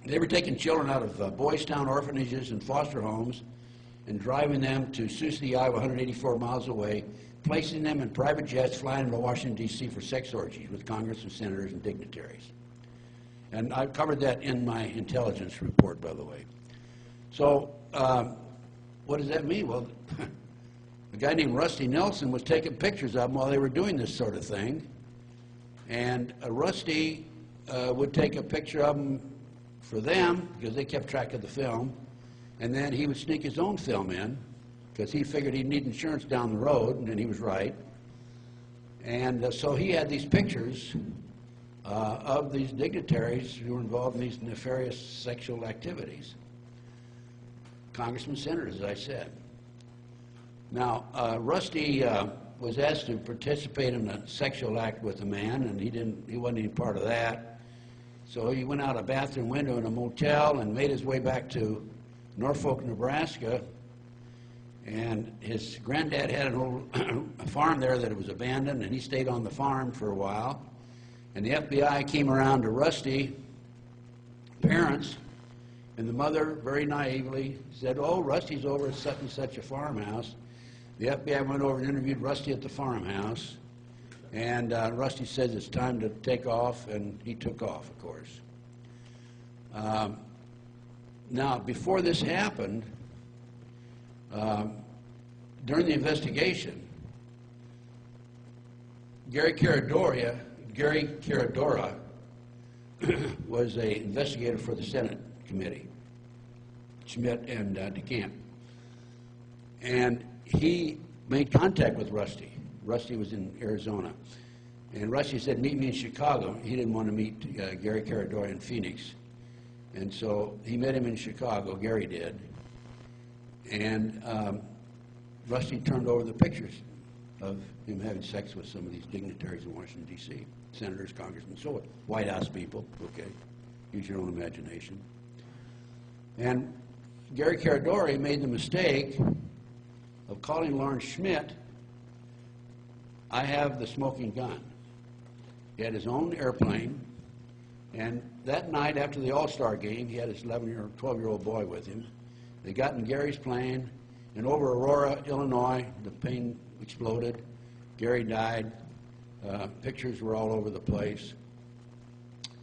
They were taking children out of Boys Town orphanages and foster homes and driving them to Sioux City, Iowa, 184 miles away, placing them in private jets, flying them to Washington, D.C. for sex orgies with Congress and senators and dignitaries. And I covered that in my intelligence report, by the way. So what does that mean? Well, a guy named Rusty Nelson was taking pictures of them while they were doing this sort of thing. And Rusty would take a picture of them for them, because they kept track of the film, and then he would sneak his own film in, because he figured he'd need insurance down the road, and he was right. And so he had these pictures of these dignitaries who were involved in these nefarious sexual activities. Congressmen, senators, as I said. Now, Rusty was asked to participate in a sexual act with a man, and he wasn't any part of that. So he went out a bathroom window in a motel and made his way back to Norfolk, Nebraska. And his granddad had an old farm there that was abandoned, and he stayed on the farm for a while. And the FBI came around to Rusty's parents, and the mother very naively said, "Oh, Rusty's over at such and such a farmhouse." The FBI went over and interviewed Rusty at the farmhouse, and Rusty says it's time to take off, and he took off, of course. Now, before this happened, during the investigation, Gary Caradora was an investigator for the Senate committee, Schmidt and DeCamp. And he made contact with Rusty. Rusty was in Arizona. And Rusty said, "Meet me in Chicago." He didn't want to meet Gary Caradora in Phoenix. And so he met him in Chicago, Gary did. And Rusty turned over the pictures of him having sex with some of these dignitaries in Washington, D.C., senators, congressmen, so what? White House people, okay. Use your own imagination. And Gary Caradora made the mistake of calling Lawrence Schmidt, "I have the smoking gun." He had his own airplane, and that night after the All-Star game, he had his 12-year-old boy with him. They got in Gary's plane, and over Aurora, Illinois, the plane exploded. Gary died. Pictures were all over the place.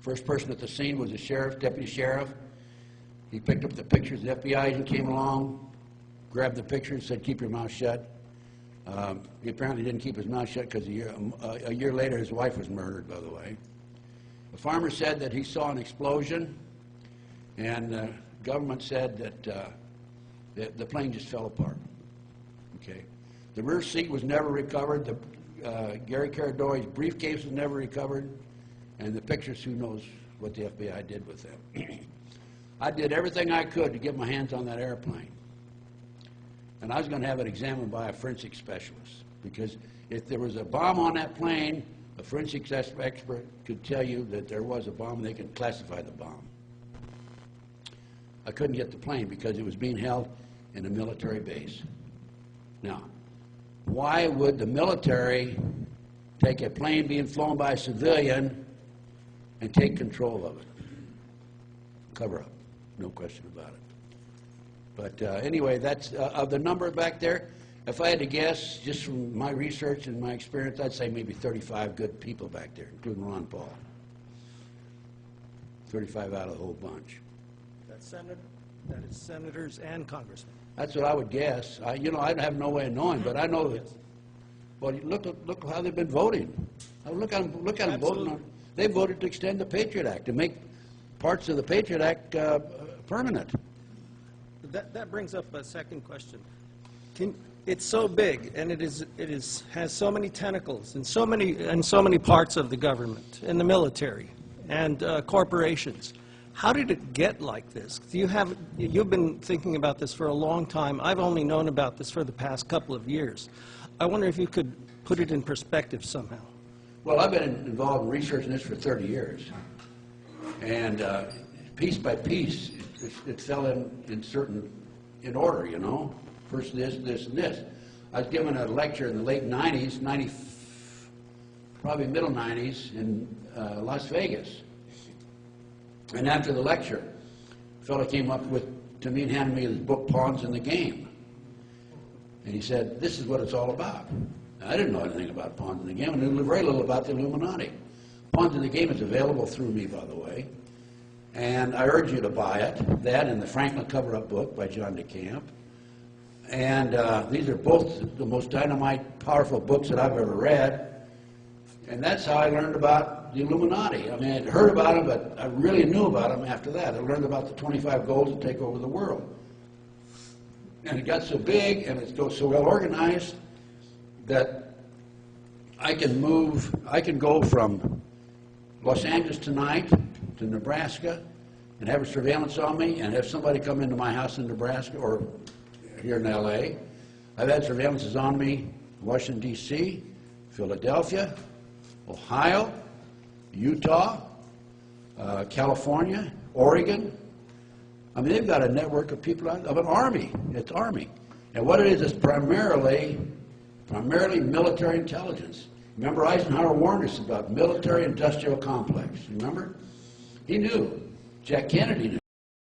First person at the scene was the sheriff, deputy sheriff. He picked up the pictures. The FBI agent came along, grabbed the pictures, said, "Keep your mouth shut." He apparently didn't keep his mouth shut because a year later his wife was murdered, by the way. The farmer said that he saw an explosion, and the government said that the plane just fell apart. Okay. The rear seat was never recovered. Gary Caradora's briefcase was never recovered, and the pictures, who knows what the FBI did with them. I did everything I could to get my hands on that airplane. And I was going to have it examined by a forensic specialist, because if there was a bomb on that plane, a forensic expert could tell you that there was a bomb, and they could classify the bomb. I couldn't get the plane because it was being held in a military base. Now, why would the military take a plane being flown by a civilian and take control of it? Cover up, no question about it. But anyway, that's of the number back there. If I had to guess, just from my research and my experience, I'd say maybe 35 good people back there, including Ron Paul. 35 out of the whole bunch. That is senators and congressmen. That's what I would guess. I have no way of knowing, but I know that. Well, look how they've been voting. Look at them voting. They voted to extend the Patriot Act, to make parts of the Patriot Act permanent. That brings up a second question. It's so big, and it has so many tentacles and so many parts of the government and the military and corporations. How did it get like this? You've been thinking about this for a long time. I've only known about this for the past couple of years. I wonder if you could put it in perspective somehow. Well, I've been involved in researching this for 30 years. And piece by piece, it fell in order, you know. First this, and this. I was given a lecture in the late 90s, probably middle 90s, in Las Vegas. And after the lecture, fellow came up to me and handed me his book, Pawns in the Game. And he said, this is what it's all about. Now, I didn't know anything about Pawns in the Game. I knew very little about the Illuminati. Pawns in the Game is available through me, by the way. And I urge you to buy it. That and the Franklin cover-up book by John DeCamp. And these are both the most dynamite, powerful books that I've ever read. And that's how I learned about the Illuminati. I mean, I'd heard about them, but I really knew about them after that. I learned about the 25 goals to take over the world. And it got so big and it's so well organized that I can go from Los Angeles tonight to Nebraska and have a surveillance on me and have somebody come into my house in Nebraska or here in L.A. I've had surveillances on me in Washington, D.C., Philadelphia, Ohio, Utah, California, Oregon. I mean, they've got a network of people of an army. It's army. And what it is primarily military intelligence. Remember Eisenhower warned us about military-industrial complex. Remember? He knew. Jack Kennedy knew.